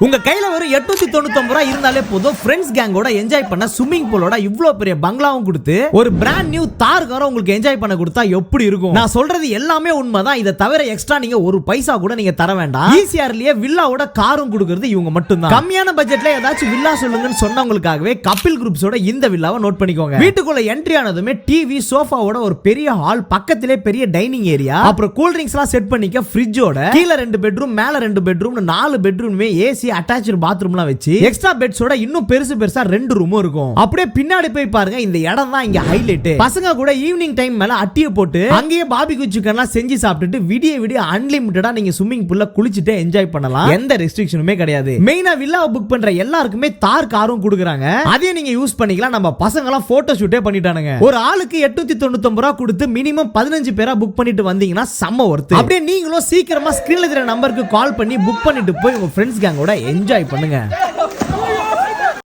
உங்க கையில ஒரு 899 ரூபாய் இருந்தாலே போதும் ஃப்ரெண்ட்ஸ் கேங்கோட என்ஜாய் பண்ண ஸ்விம்மிங் பூலோட இவ்ளோ பெரிய பங்களாவும் கொடுத்து ஒரு பிராண்ட் நியூ தார் காரை உங்களுக்கு என்ஜாய் பண்ண கொடுத்தா எப்படி இருக்கும்? நான் சொல்றது எல்லாமே உண்மைதான். இதை தவிர எக்ஸ்ட்ரா நீங்க ஒரு பைசா கூட நீங்க தர வேண்டாம். ஈசிஆர்லயே வில்லாவோட காரும் கொடுக்கிறது இவங்க மட்டும்தான். கம்மியான பட்ஜெட்ல ஏதாச்சும் வில்லா சொல்லுங்கன்னு சொன்னவங்களுக்காகவே கபில் குரூப்ஸோட இந்த வில்லாவை நோட் பண்ணிக்கோங்க. வீட்டுக்குள்ள என்ட்ரி ஆனதுமே டிவி சோஃபாவோட ஒரு பெரிய ஹால், பக்கத்திலே பெரிய டைனிங் ஏரியா, அப்புறம் கூல் ட்ரிங்க்ஸ் எல்லாம் செட் பண்ணிக்க ஃப்ரிட்ஜோட, கீழ 2 பெட்ரூம் மேல 2 பெட்ரூம் 4 பெட்ரூம்மே ஏசி அட்டாச்டு பாத்ரூம்லாம் வச்சு எக்ஸ்ட்ரா பெட்ஸோட இன்னும் பெருசா 2 ரூமும் இருக்கும். அப்படியே பின்னாடி போய் பாருங்க, இந்த இடம் தான் இங்க ஹைலைட். பசங்க கூட ஈவினிங் டைம் மேல அட்டிய போட்டு அங்கேயே பாபிக்யூ சிக்கன்லாம் செஞ்சு சாப்பிட்டுட்டு விடிய அன்லிமிட்டடா நீங்க ஸ்விம்மிங் பூல்ல குளிச்சிட்டு என்ஜாய் பண்ணலாம். எந்த ரெஸ்ட்ரிக்ஷனுமே கிடையாது. மெயினா வில்லாவை புக் பண்ற எல்லாருக்குமே தார் காரும் கொடுக்குறாங்க. அதையும் நீங்க யூஸ் பண்ணிக்கலாம். நம்ம பசங்க எல்லாம் போட்டோ ஷூட்டே பண்ணிட்டானுங்க. ஒரு ஆளுக்கு 899 ரூபாய் கொடுத்து மினிமம் 15 பேரா புக் பண்ணிட்டு வந்தீங்கன்னா செம்ம ஒர்த். அப்படியே நீங்களும் சீக்கிரமா ஸ்கிரீன்ல தெரியற நம்பருக்கு கால் பண்ணி புக் பண்ணிட்டு போய் உங்க ஃப்ரெண்ட்ஸ் கேங்கோட என்ஜாய் பண்ணுங்க.